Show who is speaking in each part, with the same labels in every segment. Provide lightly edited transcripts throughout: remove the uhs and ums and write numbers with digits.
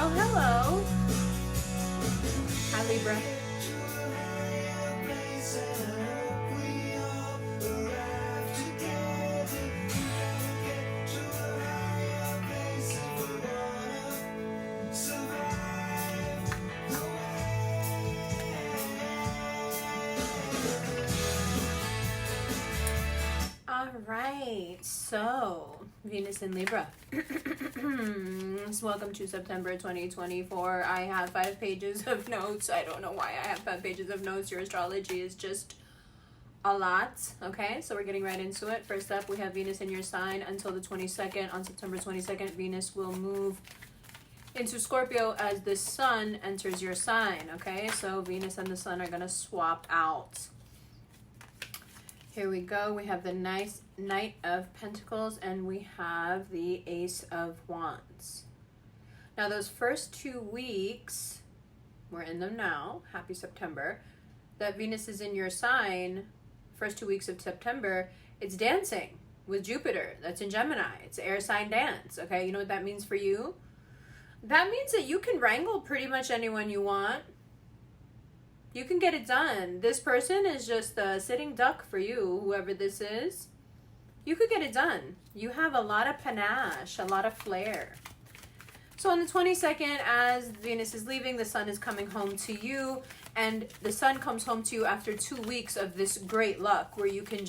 Speaker 1: Oh, hello. Hi, Libra. All right, so Venus in Libra. Welcome to September 2024. I have 5 pages of notes. I don't know why I have 5 pages of notes. Your astrology is just a lot. Okay, so we're getting right into it. First up, we have Venus in your sign until the 22nd. On September 22nd, Venus will move into Scorpio as the sun enters your sign. Okay, so Venus and the sun are going to swap out. Here we go. We have the nice Knight of Pentacles and we have the Ace of Wands. Now those first 2 weeks, we're in them now, happy September, that Venus is in your sign, first 2 weeks of September, it's dancing with Jupiter. That's in Gemini. It's air sign dance. Okay, you know what that means for you? That means that you can wrangle pretty much anyone you want. You can get it done. This person is just a sitting duck for you, whoever this is. You could get it done. You have a lot of panache, a lot of flair. So on the 22nd, as Venus is leaving, the sun is coming home to you. And the sun comes home to you after 2 weeks of this great luck where you can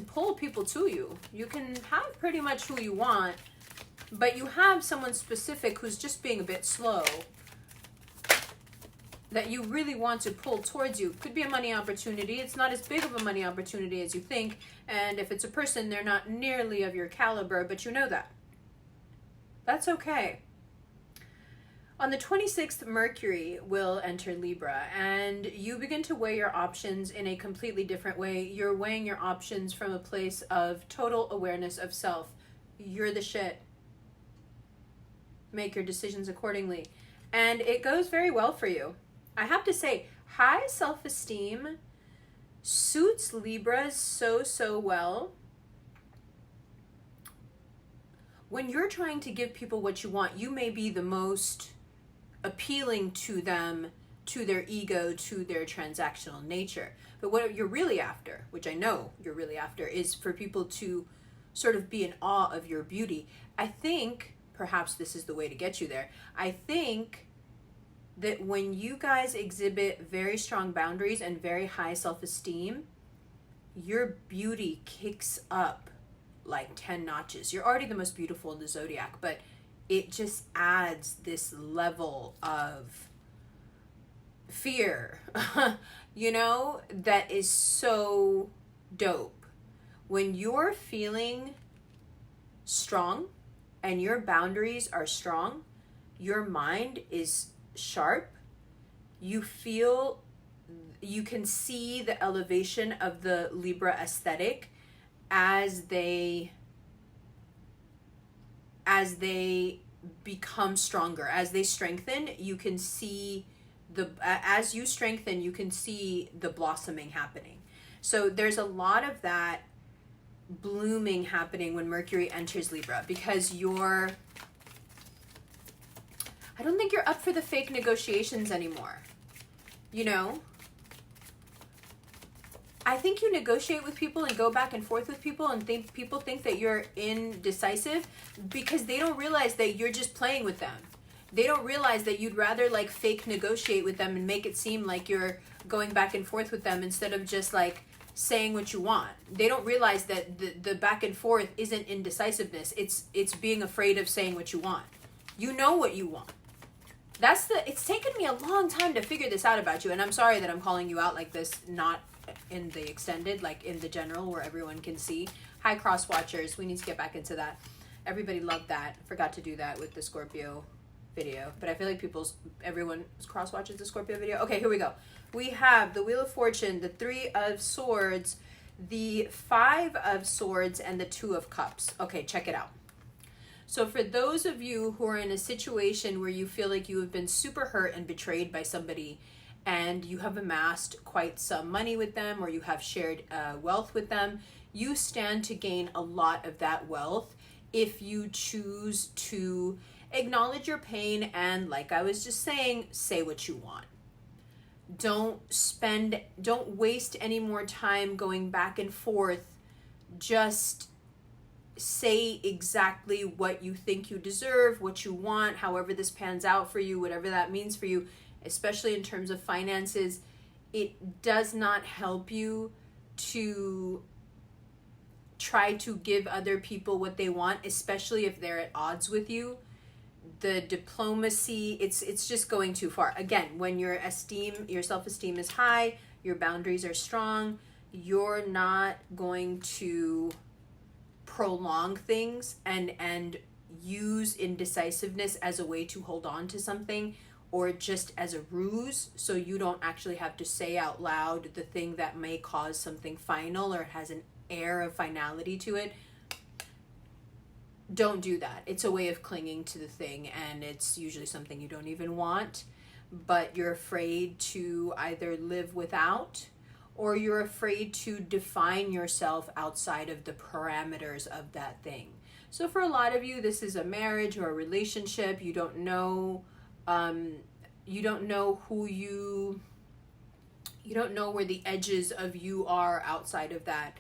Speaker 1: pull people to you. You can have pretty much who you want, but you have someone specific who's just being a bit slow that you really want to pull towards you. Could be a money opportunity. It's not as big of a money opportunity as you think. And if it's a person, they're not nearly of your caliber, but you know that. That's okay. On the 26th, Mercury will enter Libra, and you begin to weigh your options in a completely different way. You're weighing your options from a place of total awareness of self. You're the shit. Make your decisions accordingly. And it goes very well for you. I have to say, high self-esteem suits Libras so well. When you're trying to give people what you want, you may be the most appealing to them, to their ego, to their transactional nature. But what you're really after, which I know you're really after, is for people to sort of be in awe of your beauty. I think perhaps this is the way to get you there. I think that when you guys exhibit very strong boundaries and very high self-esteem, your beauty kicks up like 10 notches. You're already the most beautiful in the zodiac, but it just adds this level of fear, you know, that is so dope. When you're feeling strong and your boundaries are strong, your mind is sharp, you can see the elevation of the Libra aesthetic as they become stronger, as they strengthen. You can see as you strengthen, you can see the blossoming happening. So there's a lot of that blooming happening when Mercury enters Libra, because I don't think you're up for the fake negotiations anymore. You know? I think you negotiate with people and go back and forth with people and people think that you're indecisive because they don't realize that you're just playing with them. They don't realize that you'd rather like fake negotiate with them and make it seem like you're going back and forth with them instead of just like saying what you want. They don't realize that the back and forth isn't indecisiveness. It's being afraid of saying what you want. You know what you want. It's taken me a long time to figure this out about you, and I'm sorry that I'm calling you out like this, not in the extended, like in the general where everyone can see. Hi, cross watchers. We need to get back into that. Everybody loved that. Forgot to do that with the Scorpio video, but I feel like everyone cross watches the Scorpio video. Okay, here we go. We have the Wheel of Fortune, the Three of Swords, the Five of Swords, and the Two of Cups. Okay, check it out. So for those of you who are in a situation where you feel like you have been super hurt and betrayed by somebody, and you have amassed quite some money with them, or you have shared wealth with them, you stand to gain a lot of that wealth if you choose to acknowledge your pain and, like I was just saying, say what you want. Don't waste any more time going back and forth. Just say exactly what you think you deserve, what you want, however this pans out for you, whatever that means for you, especially in terms of finances. It does not help you to try to give other people what they want, especially if they're at odds with you. The diplomacy, it's just going too far. Again, when your self-esteem is high, your boundaries are strong, you're not going to prolong things and use indecisiveness as a way to hold on to something, or just as a ruse, so you don't actually have to say out loud the thing that may cause something final or has an air of finality to it. Don't do that. It's a way of clinging to the thing, and it's usually something you don't even want, but you're afraid to either live without, or you're afraid to define yourself outside of the parameters of that thing. So for a lot of you, this is a marriage or a relationship. You don't know you don't know where the edges of you are outside of that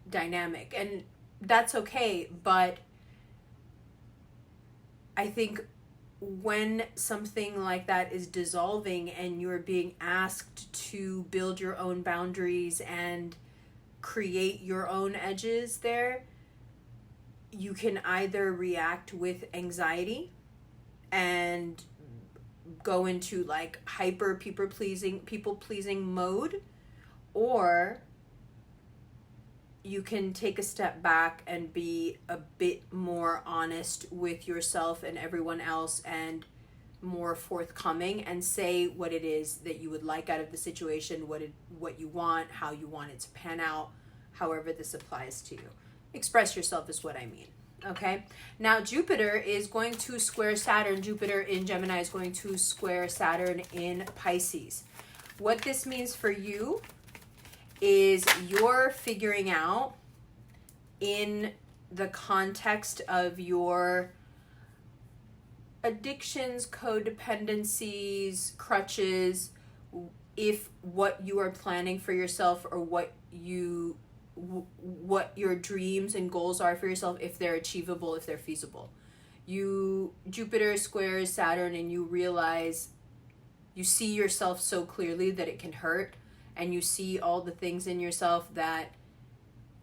Speaker 1: dynamic, and that's okay. But I think when something like that is dissolving and you're being asked to build your own boundaries and create your own edges there, you can either react with anxiety and go into like hyper people pleasing mode, or you can take a step back and be a bit more honest with yourself and everyone else, and more forthcoming, and say what it is that you would like out of the situation, what you want, how you want it to pan out, however this applies to you. Express yourself is what I mean. Okay, now Jupiter is going to square Saturn. Jupiter in Gemini is going to square Saturn in Pisces. What this means for you is you're figuring out, in the context of your addictions, codependencies, crutches, if what you are planning for yourself, or what your dreams and goals are for yourself, if they're achievable, if they're feasible. Jupiter squares Saturn, and you realize, you see yourself so clearly that it can hurt, and you see all the things in yourself that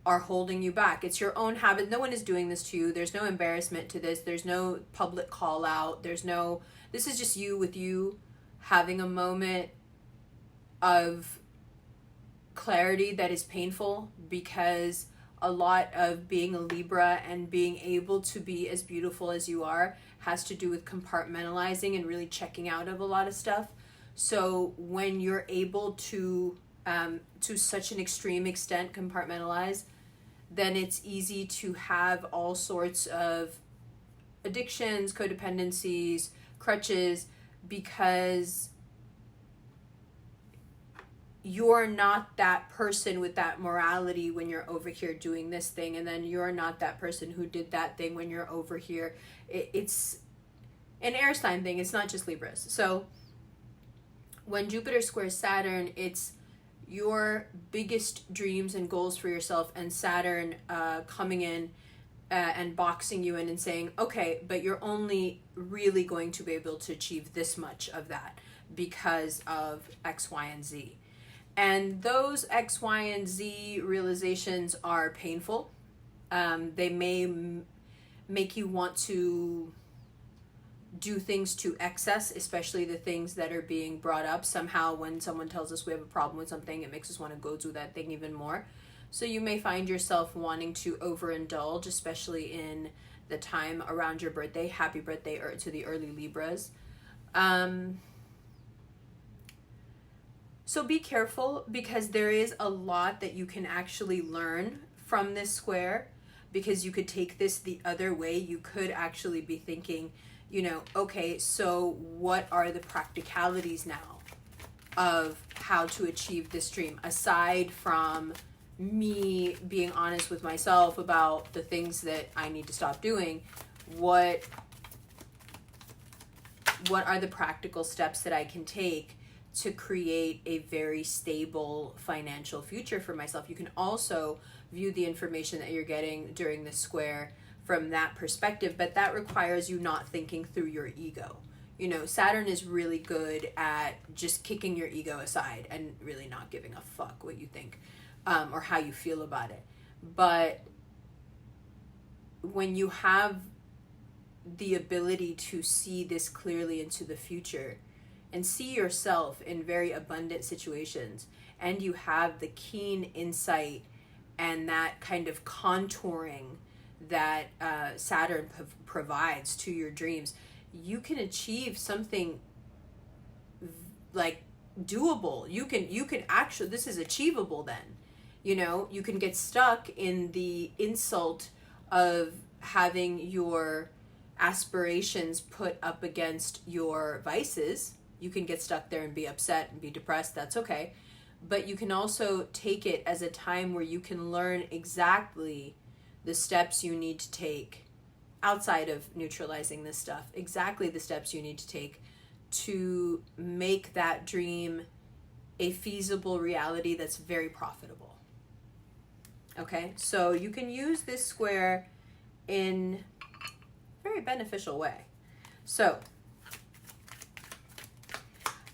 Speaker 1: are holding you back. It's your own habit. No one is doing this to you. There's no embarrassment to this. There's no public call out. This is just you with you having a moment of clarity that is painful, because a lot of being a Libra and being able to be as beautiful as you are has to do with compartmentalizing and really checking out of a lot of stuff. So when you're able to such an extreme extent compartmentalize, then it's easy to have all sorts of addictions, codependencies, crutches, because you're not that person with that morality when you're over here doing this thing, and then you're not that person who did that thing when you're over here. It's an air sign thing. It's not just Libras. So when Jupiter squares Saturn, it's your biggest dreams and goals for yourself, and Saturn coming in and boxing you in and saying, okay, but you're only really going to be able to achieve this much of that because of X, Y, and Z. And those X, Y, and Z realizations are painful. They may make you want to do things to excess, especially the things that are being brought up. Somehow when someone tells us we have a problem with something, it makes us want to go do that thing even more. So you may find yourself wanting to overindulge, especially in the time around your birthday. Happy birthday to the early Libras. So be careful, because there is a lot that you can actually learn from this square, because you could take this the other way. You could actually be thinking, okay, so what are the practicalities now of how to achieve this dream, aside from me being honest with myself about the things that I need to stop doing? What are the practical steps that I can take to create a very stable financial future for myself? You can also view the information that you're getting during this square from that perspective, but that requires you not thinking through your ego. Saturn is really good at just kicking your ego aside and really not giving a fuck what you think or how you feel about it. But when you have the ability to see this clearly into the future and see yourself in very abundant situations, and you have the keen insight and that kind of contouring that Saturn provides to your dreams, you can achieve something like doable. You can actually, this is achievable then. You can get stuck in the insult of having your aspirations put up against your vices. You can get stuck there and be upset and be depressed. That's okay. But you can also take it as a time where you can learn exactly the steps you need to take outside of neutralizing this stuff, exactly the steps you need to take to make that dream a feasible reality that's very profitable. Okay, so you can use this square in a very beneficial way. So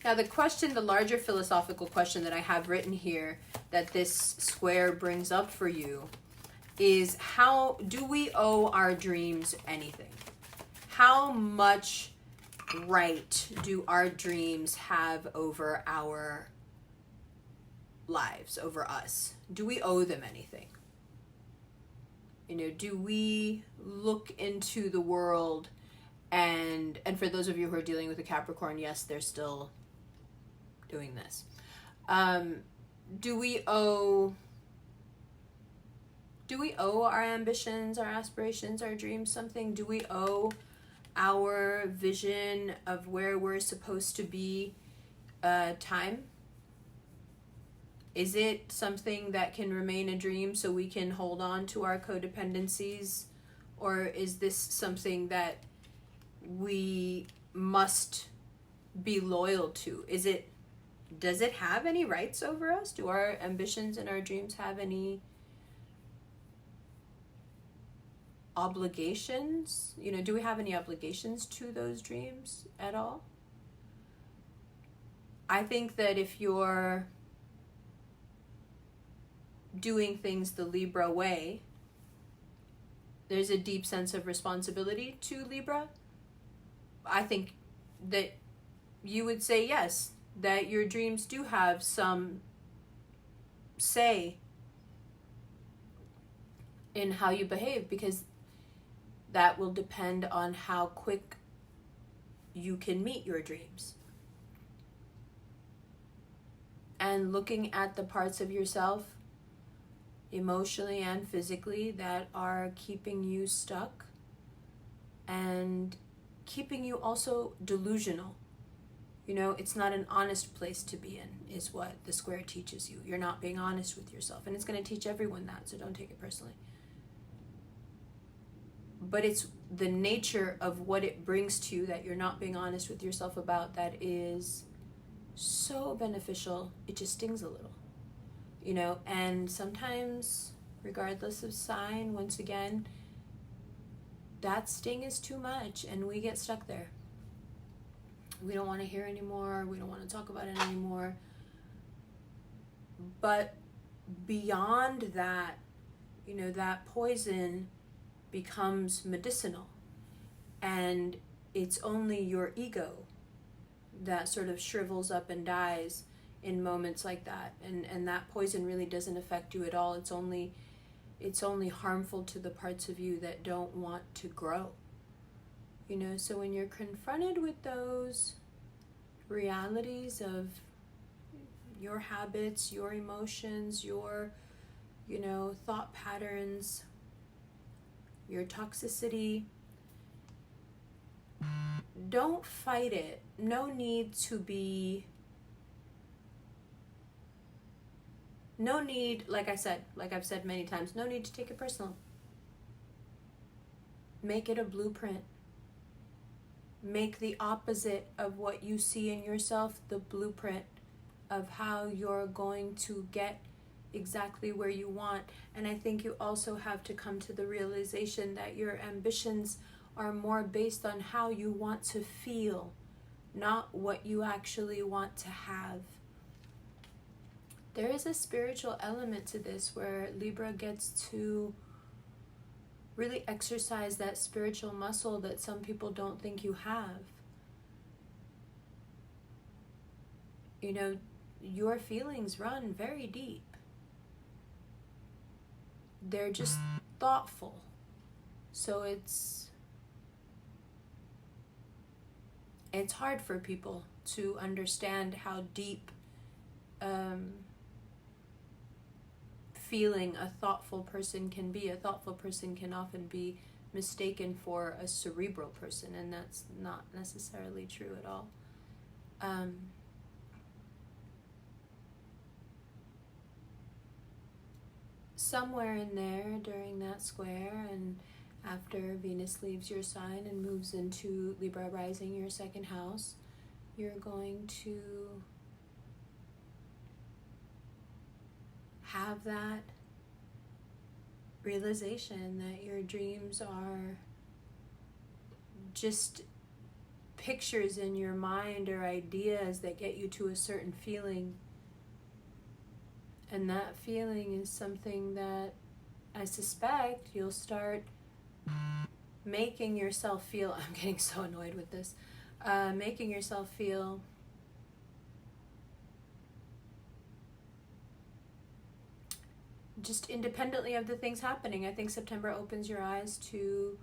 Speaker 1: now the larger philosophical question that I have written here that this square brings up for you is, how do we owe our dreams anything? How much right do our dreams have over our lives, over us? Do we owe them anything? Do we look into the world and for those of you who are dealing with a Capricorn, yes, they're still doing this. Do we owe our ambitions, our aspirations, our dreams something? Do we owe our vision of where we're supposed to be time? Is it something that can remain a dream so we can hold on to our codependencies? Or is this something that we must be loyal to? Does it have any rights over us? Do our ambitions and our dreams have any obligations? Do we have any obligations to those dreams at all? I think that if you're doing things the Libra way, there's a deep sense of responsibility to Libra. I think that you would say yes, that your dreams do have some say in how you behave, because that will depend on how quick you can meet your dreams. And looking at the parts of yourself, emotionally and physically, that are keeping you stuck and keeping you also delusional. It's not an honest place to be in, is what the square teaches you. You're not being honest with yourself, and it's going to teach everyone that, so don't take it personally. But it's the nature of what it brings to you that you're not being honest with yourself about that is so beneficial. It just stings a little, and sometimes, regardless of sign, once again, that sting is too much and we get stuck there. We don't want to hear anymore. We don't want to talk about it anymore. But beyond that, that poison becomes medicinal. And it's only your ego that sort of shrivels up and dies in moments like that. And that poison really doesn't affect you at all. It's only it's only harmful to the parts of you that don't want to grow. You know, so when you're confronted with those realities of your habits, your emotions, your, you know, thought patterns, your toxicity, don't fight it. No need, like I've said many times, no need to take it personal. Make it a blueprint. Make the opposite of what you see in yourself the blueprint of how you're going to get exactly where you want. And I think you also have to come to the realization that your ambitions are more based on how you want to feel, not what you actually want to have. There is a spiritual element to this where Libra gets to really exercise that spiritual muscle that some people don't think you have. You know, your feelings run very deep. They're just thoughtful. So it's hard for people to understand how deep feeling a thoughtful person can be. A thoughtful person can often be mistaken for a cerebral person, and that's not necessarily true at all. Somewhere in there during that square, and after Venus leaves your sign and moves into Libra rising, your second house, you're going to have that realization that your dreams are just pictures in your mind or ideas that get you to a certain feeling. And that feeling is something that I suspect you'll start making yourself feel. I'm getting so annoyed with this. Making yourself feel just independently of the things happening. I think September opens your eyes to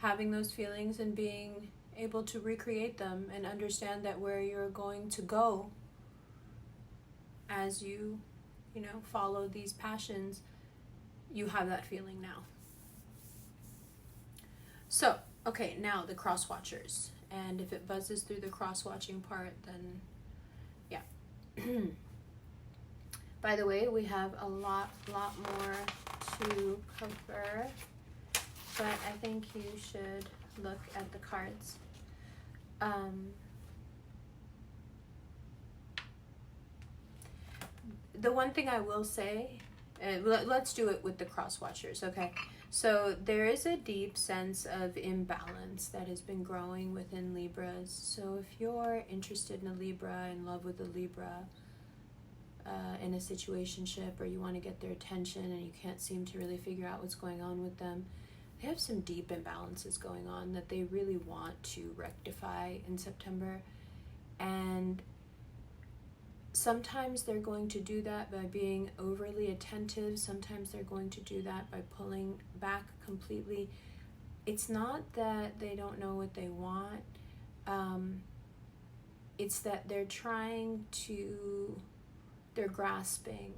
Speaker 1: having those feelings and being able to recreate them and understand that where you're going to go as you follow these passions, you have that feeling now. So, okay, now the cross watchers. And if it buzzes through the cross watching part, then yeah. By the way, we have a lot more to cover, but I think you should look at the cards. The one thing I will say, let's do it with the cross watchers, okay? So there is a deep sense of imbalance that has been growing within Libras. So if you're interested in a Libra, in love with a Libra, in a situationship, or you want to get their attention and you can't seem to really figure out what's going on with them, they have some deep imbalances going on that they really want to rectify in September. And sometimes they're going to do that by being overly attentive. Sometimes they're going to do that by pulling back completely. It's not that they don't know what they want. It's that they're grasping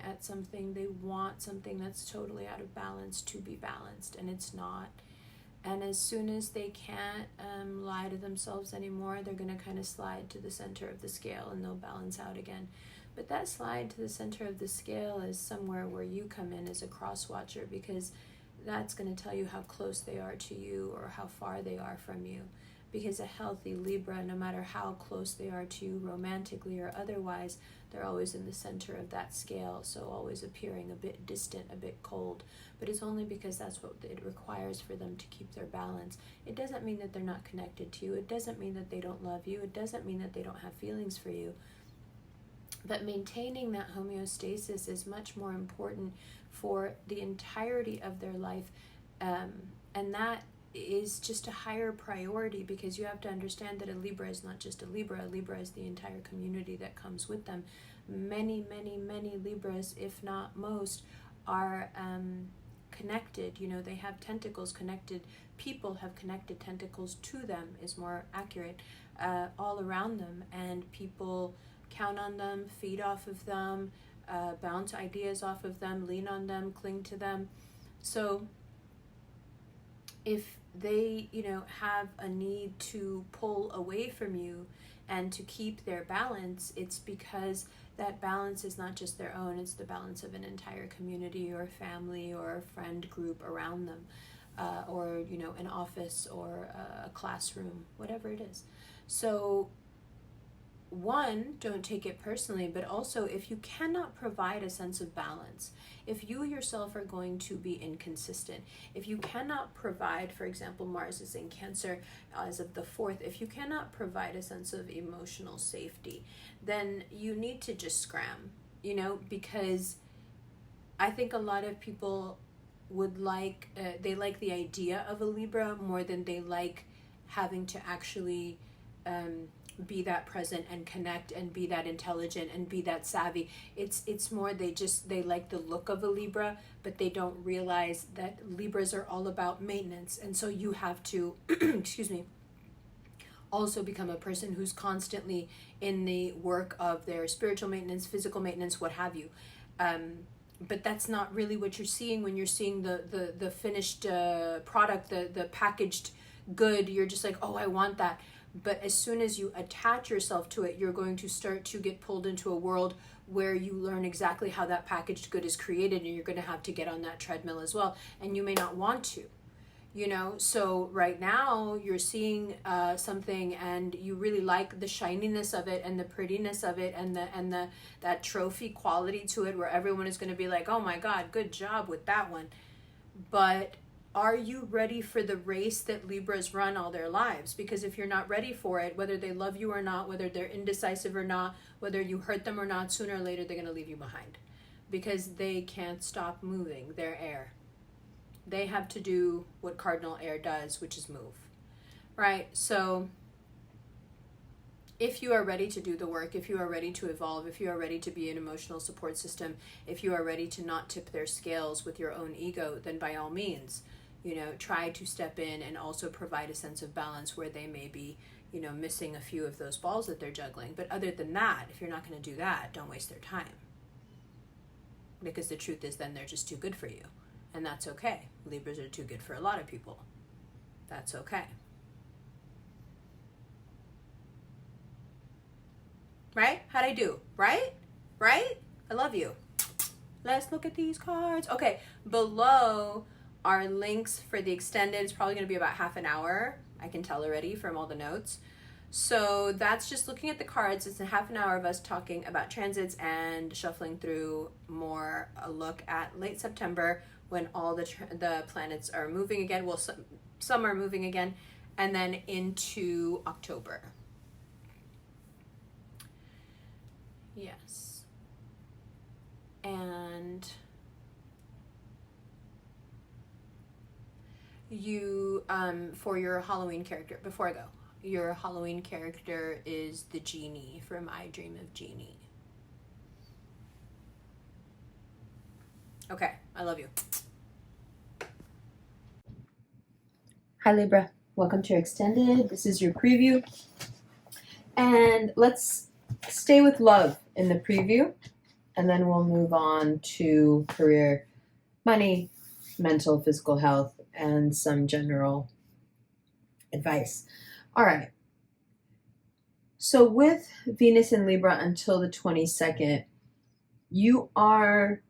Speaker 1: at something. They want something that's totally out of balance to be balanced, and it's not. And as soon as they can't lie to themselves anymore, they're going to kind of slide to the center of the scale and they'll balance out again. But that slide to the center of the scale is somewhere where you come in as a cross watcher, because that's going to tell you how close they are to you or how far they are from you. Because a healthy Libra, no matter how close they are to you romantically or otherwise, they're always in the center of that scale, so always appearing a bit distant, a bit cold. But it's only because that's what it requires for them to keep their balance. It doesn't mean that they're not connected to you. It doesn't mean that they don't love you. It doesn't mean that they don't have feelings for you. But maintaining that homeostasis is much more important for the entirety of their life, and that is just a higher priority, because you have to understand that a Libra is not just a Libra is the entire community that comes with them. Many Libras, if not most, are connected. You know, they have tentacles connected. People have connected tentacles to them, is more accurate, all around them. And people count on them, feed off of them, bounce ideas off of them, lean on them, cling to them. So if they, you know, have a need to pull away from you and to keep their balance, it's because that balance is not just their own, it's the balance of an entire community or family or a friend group around them, or, you know, an office or a classroom, whatever it is. So one, don't take it personally, but also if you cannot provide a sense of balance, if you yourself are going to be inconsistent, if you cannot provide, for example, Mars is in Cancer as of the 4th, if you cannot provide a sense of emotional safety, then you need to just scram, you know, because I think a lot of people would like, they like the idea of a Libra more than they like having to actually be that present and connect and be that intelligent and be that savvy. It's more they like the look of a Libra, but they don't realize that Libras are all about maintenance. And so you have to excuse me, also become a person who's constantly in the work of their spiritual maintenance, physical maintenance, what have you. But that's not really what you're seeing when you're seeing the finished product, the packaged good. You're just like, oh, I want that. But as soon as you attach yourself to it, you're going to start to get pulled into a world where you learn exactly how that packaged good is created, and you're going to have to get on that treadmill as well. And you may not want to, you know. So right now you're seeing something, and you really like the shininess of it and the prettiness of it and the that trophy quality to it, where everyone is going to be like, oh my God, good job with that one. But are you ready for the race that Libras run all their lives? Because if you're not ready for it, whether they love you or not, whether they're indecisive or not, whether you hurt them or not, sooner or later they're going to leave you behind, because they can't stop moving. They're air. They have to do what cardinal air does, which is move, right? So if you are ready to do the work, if you are ready to evolve, if you are ready to be an emotional support system, if you are ready to not tip their scales with your own ego, then by all means, you know, try to step in and also provide a sense of balance where they may be, you know, missing a few of those balls that they're juggling. But other than that, if you're not going to do that, don't waste their time. Because the truth is, then they're just too good for you. And that's okay. Libras are too good for a lot of people. That's okay. Right? How'd I do? Right? Right? I love you. Let's look at these cards. Okay, below are links for the extended. It's probably going to be about half an hour. I can tell already from all the notes. So that's just looking at the cards. It's a half an hour of us talking about transits and shuffling through more a look at late September, when all the planets are moving again. Well, some are moving again, and then into October. Yes. And you, for your Halloween character, before I go, your Halloween character is the genie from I Dream of Jeannie. Okay, I love you. Hi Libra, welcome to your extended. This is your preview. And let's stay with love in the preview, and then we'll move on to career, money, mental, physical health, and some general advice. All right. So with Venus in Libra until the 22nd, you are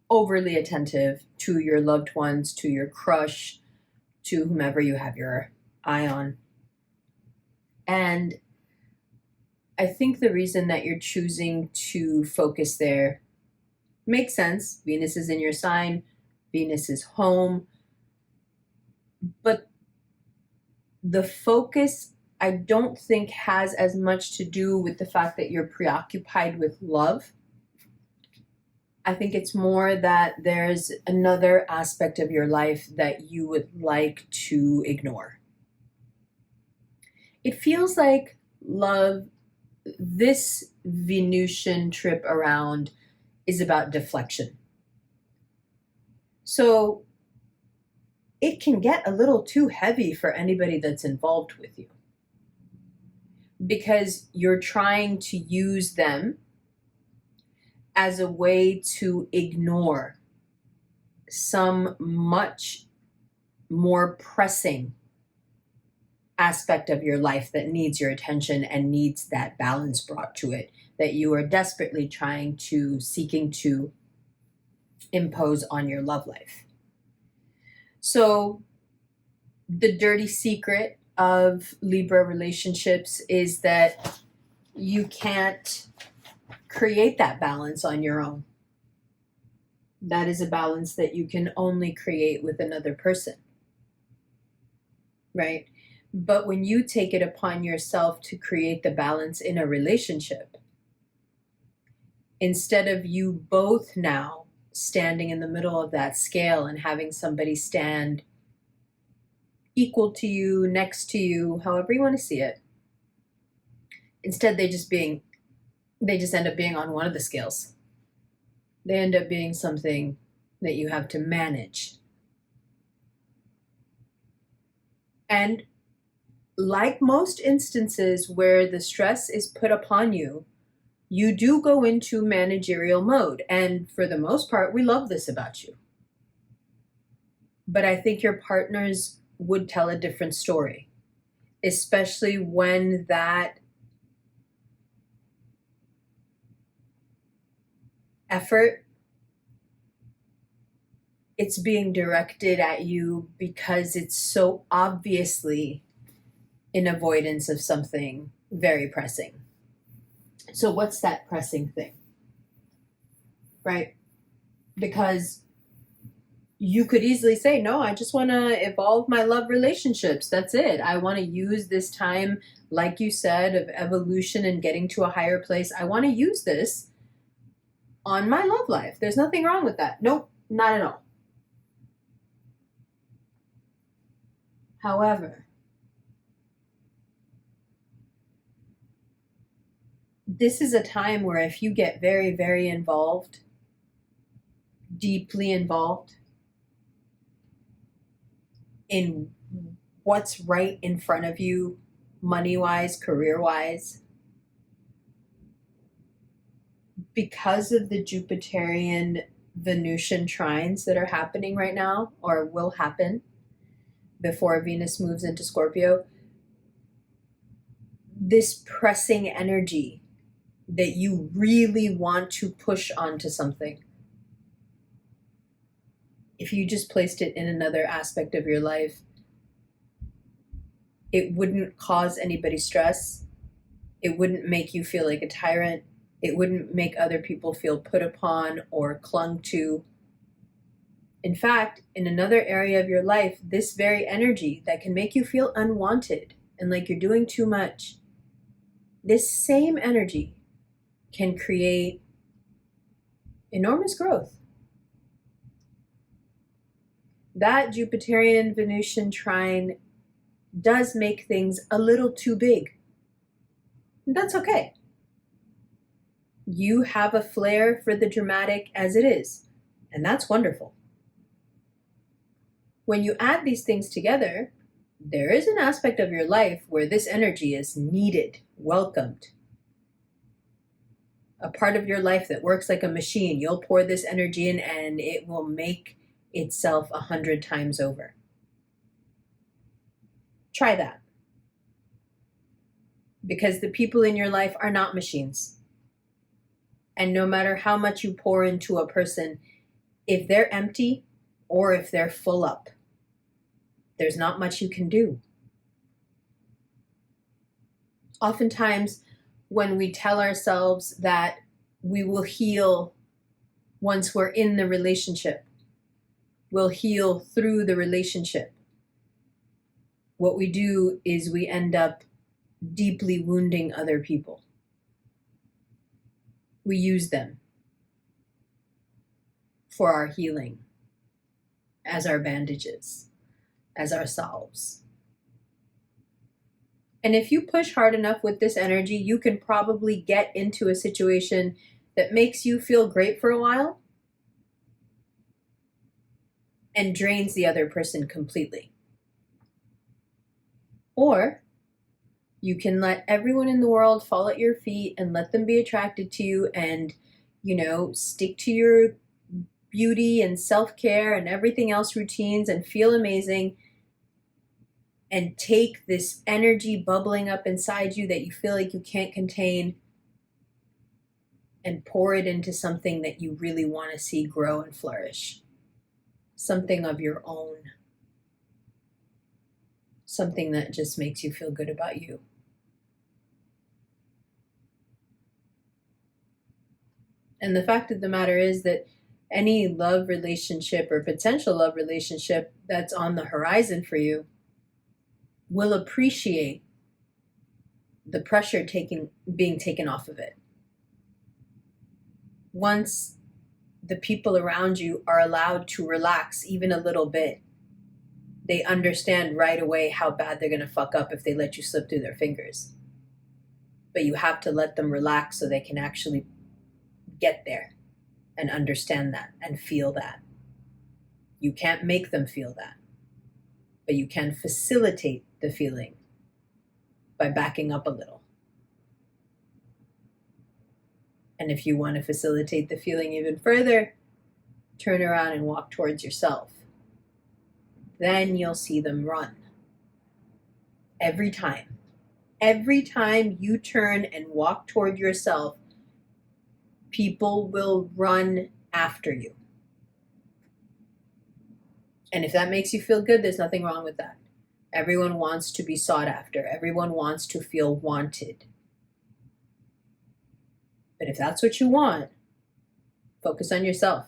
Speaker 1: overly attentive to your loved ones, to your crush, to whomever you have your eye on. And I think the reason that you're choosing to focus there makes sense. Venus is in your sign. Venus is home. But the focus, I don't think, has as much to do with the fact that you're preoccupied with love. I think it's more that there's another aspect of your life that you would like to ignore. It feels like love, this Venusian trip around, is about deflection. So it can get a little too heavy for anybody that's involved with you, because you're trying to use them as a way to ignore some much more pressing aspect of your life that needs your attention and needs that balance brought to it, that you are desperately seeking to impose on your love life. So the dirty secret of Libra relationships is that you can't create that balance on your own. That is a balance that you can only create with another person, right? But when you take it upon yourself to create the balance in a relationship, instead of you both now standing in the middle of that scale and having somebody stand equal to you, next to you, however you want to see it, instead they just end up being on one of the scales. They end up being something that you have to manage. And like most instances where the stress is put upon you, you do go into managerial mode. And for the most part, we love this about you. But I think your partners would tell a different story, especially when that effort, it's being directed at you because it's so obviously in avoidance of something very pressing. So what's that pressing thing, right? Because you could easily say, no, I just want to evolve my love relationships. That's it. I want to use this time, like you said, of evolution and getting to a higher place. I want to use this on my love life. There's nothing wrong with that. Nope, not at all. However, this is a time where if you get very, very involved, deeply involved in what's right in front of you, money-wise, career-wise, because of the Jupiterian Venusian trines that are happening right now, or will happen before Venus moves into Scorpio, this pressing energy that you really want to push onto something, if you just placed it in another aspect of your life, it wouldn't cause anybody stress. It wouldn't make you feel like a tyrant. It wouldn't make other people feel put upon or clung to. In fact, in another area of your life, this very energy that can make you feel unwanted and like you're doing too much, this same energy can create enormous growth. That Jupiterian Venusian trine does make things a little too big. That's okay. You have a flair for the dramatic as it is, and that's wonderful. When you add these things together, there is an aspect of your life where this energy is needed, welcomed. A part of your life that works like a machine. You'll pour this energy in and it will make itself 100 times over. Try that. Because the people in your life are not machines. And no matter how much you pour into a person, if they're empty or if they're full up, there's not much you can do. Oftentimes, when we tell ourselves that we will heal once we're in the relationship, we'll heal through the relationship, what we do is we end up deeply wounding other people. We use them for our healing, as our bandages, as our salves. And if you push hard enough with this energy, you can probably get into a situation that makes you feel great for a while, and drains the other person completely. Or you can let everyone in the world fall at your feet and let them be attracted to you and, stick to your beauty and self-care and everything else routines and feel amazing and take this energy bubbling up inside you that you feel like you can't contain and pour it into something that you really want to see grow and flourish. Something of your own. Something that just makes you feel good about you. And the fact of the matter is that any love relationship or potential love relationship that's on the horizon for you will appreciate the pressure being taken off of it. Once the people around you are allowed to relax even a little bit, they understand right away how bad they're going to fuck up if they let you slip through their fingers. But you have to let them relax so they can actually get there and understand that and feel that. You can't make them feel that, but you can facilitate the feeling by backing up a little. And if you want to facilitate the feeling even further, turn around and walk towards yourself. Then you'll see them run. Every time. Every time you turn and walk toward yourself, people will run after you. And if that makes you feel good, there's nothing wrong with that. Everyone wants to be sought after. Everyone wants to feel wanted. But if that's what you want, focus on yourself.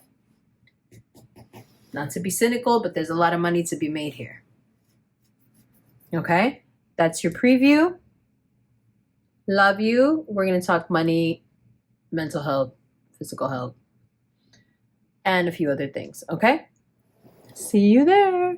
Speaker 1: Not to be cynical, but there's a lot of money to be made here. Okay? That's your preview. Love you. We're going to talk money, mental health, physical health, and a few other things. Okay? See you there.